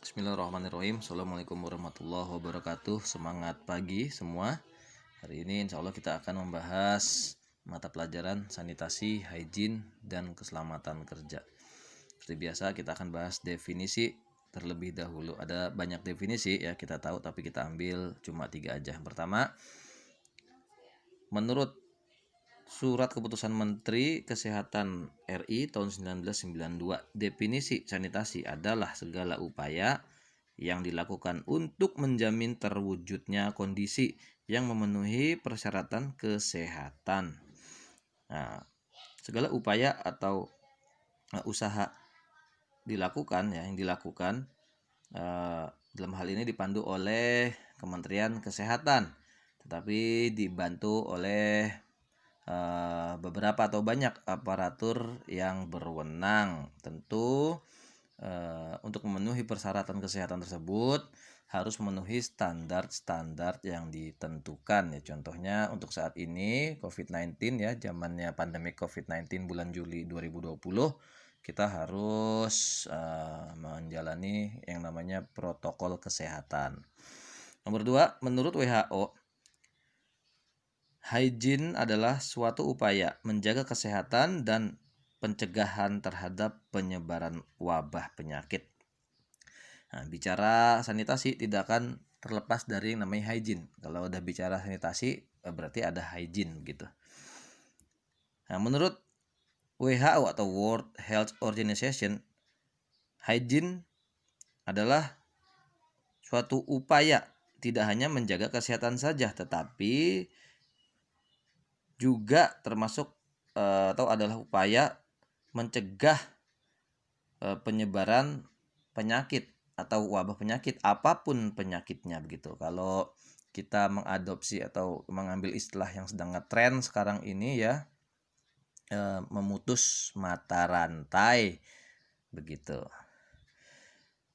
Bismillahirrahmanirrahim. Assalamualaikum warahmatullahi wabarakatuh. Semangat pagi semua. Hari ini insya Allah kita akan membahas mata pelajaran sanitasi, hygiene, dan keselamatan kerja. Seperti biasa kita akan bahas definisi terlebih dahulu. Ada banyak definisi ya kita tahu, tapi kita ambil cuma 3 aja. Pertama, menurut Surat Keputusan Menteri Kesehatan RI tahun 1992, definisi sanitasi adalah segala upaya yang dilakukan untuk menjamin terwujudnya kondisi yang memenuhi persyaratan kesehatan. Nah, segala upaya atau usaha dilakukan yang dilakukan dalam hal ini dipandu oleh Kementerian Kesehatan, tetapi dibantu oleh beberapa atau banyak aparatur yang berwenang. Tentu untuk memenuhi persyaratan kesehatan tersebut harus memenuhi standar-standar yang ditentukan ya. Contohnya untuk saat ini COVID-19 ya, zamannya pandemi COVID-19 bulan Juli 2020, kita harus menjalani yang namanya protokol kesehatan. Nomor 2, menurut WHO, hygiene adalah suatu upaya menjaga kesehatan dan pencegahan terhadap penyebaran wabah penyakit. Nah, bicara sanitasi tidak akan terlepas dari yang namanya hygiene. Kalau udah bicara sanitasi berarti ada hygiene gitu. Nah, menurut WHO atau World Health Organization, hygiene adalah suatu upaya tidak hanya menjaga kesehatan saja, tetapi juga termasuk atau adalah upaya mencegah penyebaran penyakit atau wabah penyakit apapun penyakitnya begitu. Kalau kita mengadopsi atau mengambil istilah yang sedang ngetren sekarang ini ya, memutus mata rantai begitu.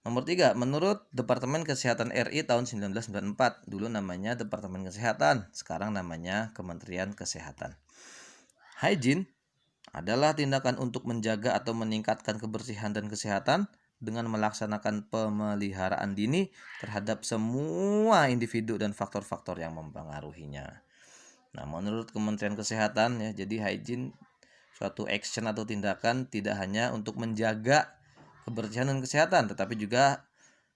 Nomor 3, menurut Departemen Kesehatan RI tahun 1994, dulu namanya Departemen Kesehatan, sekarang namanya Kementerian Kesehatan. Hygiene adalah tindakan untuk menjaga atau meningkatkan kebersihan dan kesehatan dengan melaksanakan pemeliharaan dini terhadap semua individu dan faktor-faktor yang mempengaruhinya. Nah, menurut Kementerian Kesehatan ya, jadi hygiene suatu action atau tindakan tidak hanya untuk menjaga kebersihan dan kesehatan, tetapi juga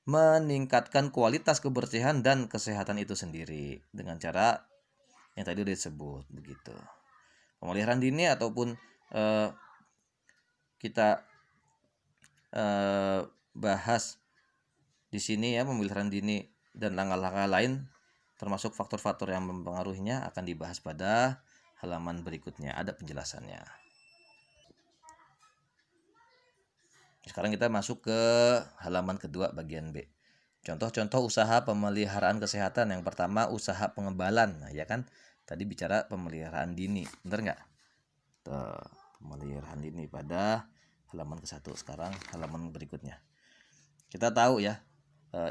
meningkatkan kualitas kebersihan dan kesehatan itu sendiri dengan cara yang tadi disebut begitu. Pemeliharaan dini ataupun kita bahas di sini ya, pemeliharaan dini dan langkah-langkah lain termasuk faktor-faktor yang mempengaruhinya akan dibahas pada halaman berikutnya, ada penjelasannya. Sekarang kita masuk ke halaman kedua bagian B. Contoh-contoh usaha pemeliharaan kesehatan. Yang pertama, usaha pengebalan. Nah, ya kan tadi bicara pemeliharaan dini, bener nggak? Tuh, pemeliharaan dini pada halaman ke-1. Sekarang halaman berikutnya. Kita tahu ya,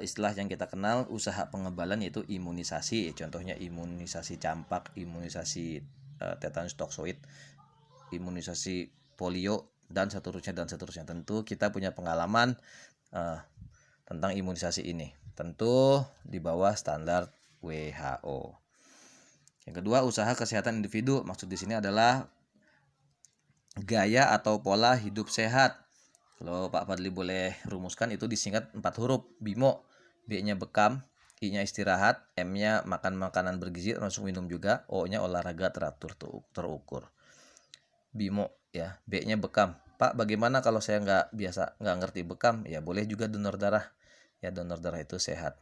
istilah yang kita kenal usaha pengebalan yaitu imunisasi. Contohnya imunisasi campak, imunisasi tetanus toksoid, imunisasi polio, dan seterusnya. Tentu kita punya pengalaman tentang imunisasi ini, tentu di bawah standar WHO. Yang kedua, usaha kesehatan individu. Maksud di sini adalah gaya atau pola hidup sehat. Kalau Pak Fadli boleh rumuskan, itu disingkat 4 huruf, BIMO. B-nya bekam, I-nya istirahat, M-nya makan makanan bergizi termasuk minum juga, O-nya olahraga teratur terukur. BIMO ya. B-nya bekam. Pak, bagaimana kalau saya nggak ngerti bekam? Ya boleh juga donor darah. Ya, donor darah itu sehat.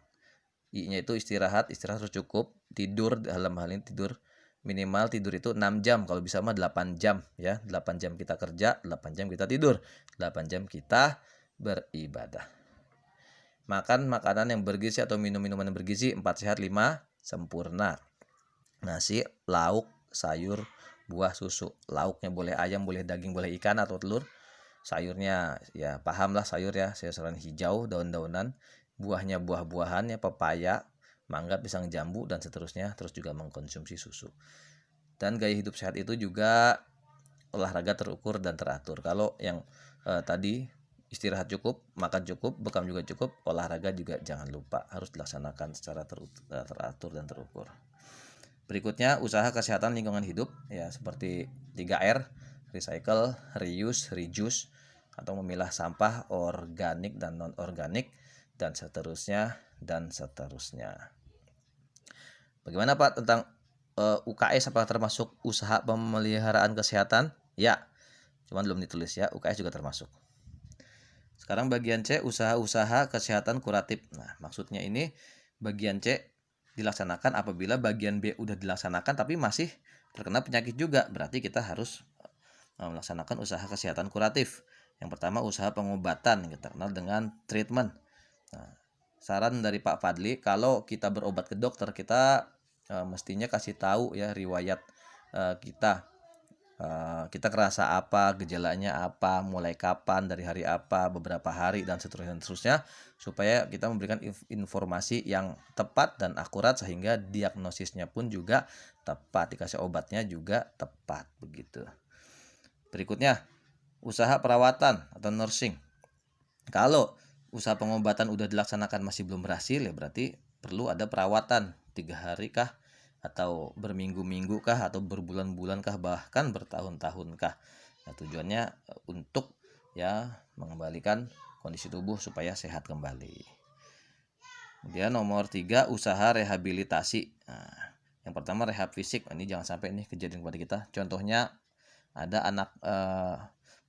I-nya itu istirahat harus cukup. Tidur, dalam hal ini tidur minimal tidur itu 6 jam, kalau bisa mah 8 jam ya. 8 jam kita kerja, 8 jam kita tidur, 8 jam kita beribadah. Makan makanan yang bergizi atau minum minuman yang bergizi, 4 sehat 5 sempurna. Nasi, lauk, sayur, buah, susu. Lauknya boleh ayam, boleh daging, boleh ikan atau telur. Sayurnya ya pahamlah sayur ya, sayur-sayuran hijau, daun-daunan. Buahnya buah-buahan ya, pepaya, mangga, pisang jambu, dan seterusnya. Terus juga mengkonsumsi susu. Dan gaya hidup sehat itu juga olahraga terukur dan teratur. Kalau yang tadi istirahat cukup, makan cukup, bekam juga cukup, olahraga juga jangan lupa harus dilaksanakan secara teratur dan terukur. Berikutnya usaha kesehatan lingkungan hidup ya seperti 3R, recycle, reuse, reduce, atau memilah sampah organik dan non organik dan seterusnya dan seterusnya. Bagaimana Pak tentang UKS, apakah termasuk usaha pemeliharaan kesehatan? Ya, cuman belum ditulis ya, UKS juga termasuk. Sekarang bagian C, usaha-usaha kesehatan kuratif. Nah, maksudnya ini bagian C dilaksanakan apabila bagian B udah dilaksanakan tapi masih terkena penyakit juga. Berarti kita harus melaksanakan usaha kesehatan kuratif. Yang pertama usaha pengobatan, yang kita kenal dengan treatment. Nah, saran dari Pak Fadli, kalau kita berobat ke dokter, kita mestinya kasih tahu ya riwayat kita. Kita kerasa apa, gejalanya apa, mulai kapan, dari hari apa, beberapa hari, dan seterusnya, supaya kita memberikan informasi yang tepat dan akurat sehingga diagnosisnya pun juga tepat, dikasih obatnya juga tepat begitu. Berikutnya, usaha perawatan atau nursing. Kalau usaha pengobatan udah dilaksanakan masih belum berhasil, ya berarti perlu ada perawatan 3 hari kah, atau berminggu-minggu kah, atau berbulan-bulan kah, bahkan bertahun-tahun kah. Nah, tujuannya untuk ya mengembalikan kondisi tubuh supaya sehat kembali. Kemudian nomor 3, usaha rehabilitasi. Nah, yang pertama rehab fisik. Ini jangan sampai ini kejadian kepada kita. Contohnya ada anak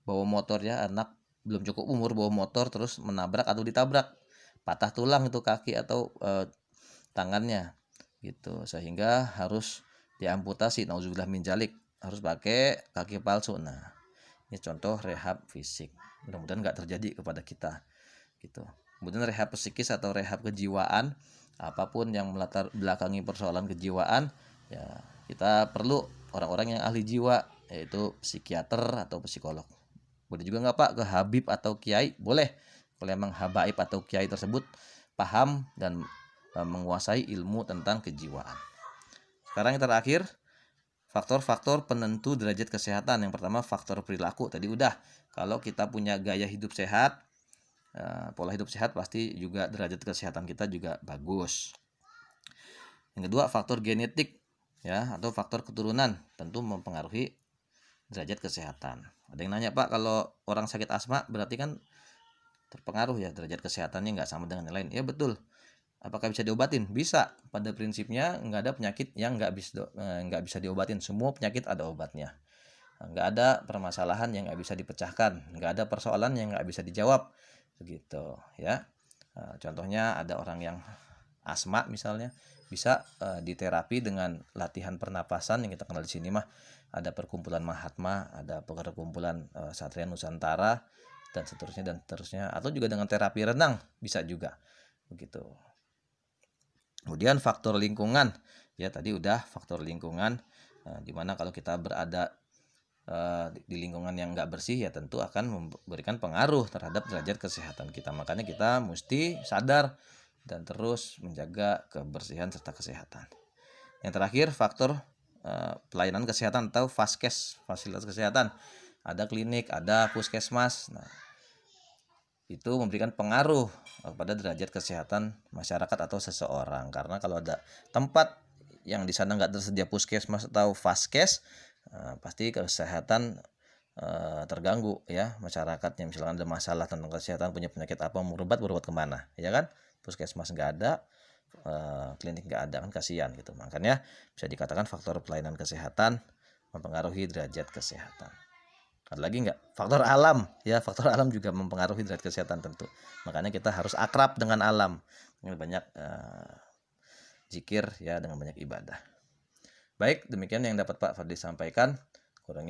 bawa motor ya, anak belum cukup umur bawa motor terus menabrak atau ditabrak, patah tulang itu kaki atau tangannya gitu, sehingga harus diamputasi, nauzubillah min dzalik, harus pakai kaki palsu. Nah, ini contoh rehab fisik, mudah-mudahan nggak terjadi kepada kita gitu. Kemudian rehab psikis atau rehab kejiwaan, apapun yang melatar belakangi persoalan kejiwaan ya kita perlu orang-orang yang ahli jiwa, yaitu psikiater atau psikolog. Boleh juga nggak Pak ke habib atau kiai? Boleh, kalau memang habaib atau kiai tersebut paham dan menguasai ilmu tentang kejiwaan. Sekarang yang terakhir, faktor-faktor penentu derajat kesehatan. Yang pertama faktor perilaku, tadi udah. Kalau kita punya gaya hidup sehat, pola hidup sehat, pasti juga derajat kesehatan kita juga bagus. Yang kedua faktor genetik ya, atau faktor keturunan, tentu mempengaruhi derajat kesehatan. Ada yang nanya Pak, kalau orang sakit asma berarti kan terpengaruh ya derajat kesehatannya nggak sama dengan yang lain. Ya betul. Apakah bisa diobatin? Bisa. Pada prinsipnya nggak ada penyakit yang nggak bisa diobatin. Semua penyakit ada obatnya. Nggak ada permasalahan yang nggak bisa dipecahkan. Nggak ada persoalan yang nggak bisa dijawab. Begitu ya. Contohnya ada orang yang asma misalnya, bisa diterapi dengan latihan pernapasan yang kita kenal di sini mah. Ada perkumpulan Mahatma, ada perkumpulan Satria Nusantara, dan seterusnya. Atau juga dengan terapi renang bisa juga. Begitu. Kemudian faktor lingkungan, ya tadi udah faktor lingkungan, dimana kalau kita berada di lingkungan yang nggak bersih ya tentu akan memberikan pengaruh terhadap derajat kesehatan kita. Makanya kita mesti sadar dan terus menjaga kebersihan serta kesehatan. Yang terakhir faktor pelayanan kesehatan atau Faskes, fasilitas kesehatan. Ada klinik, ada puskesmas. Nah, itu memberikan pengaruh pada derajat kesehatan masyarakat atau seseorang, karena kalau ada tempat yang di sana nggak tersedia puskesmas atau faskes, pasti kesehatan terganggu ya masyarakatnya. Misalkan ada masalah tentang kesehatan, punya penyakit apa, mau berobat kemana ya kan, puskesmas nggak ada, klinik nggak ada, kan kasihan gitu. Makanya bisa dikatakan faktor pelayanan kesehatan mempengaruhi derajat kesehatan. Ada lagi nggak? Faktor alam ya, faktor alam juga mempengaruhi derajat kesehatan tentu. Makanya kita harus akrab dengan alam, dengan banyak zikir ya, dengan banyak ibadah. Baik, demikian yang dapat Pak Fadli sampaikan. Kurang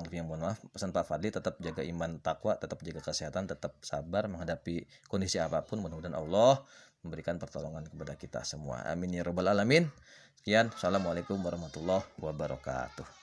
lebihnya mohon maaf. Pesan Pak Fadli, tetap jaga iman takwa, tetap jaga kesehatan, tetap sabar menghadapi kondisi apapun. Mudah-mudahan Allah memberikan pertolongan kepada kita semua. Amin ya rabbal alamin. Sekian, assalamualaikum warahmatullahi wabarakatuh.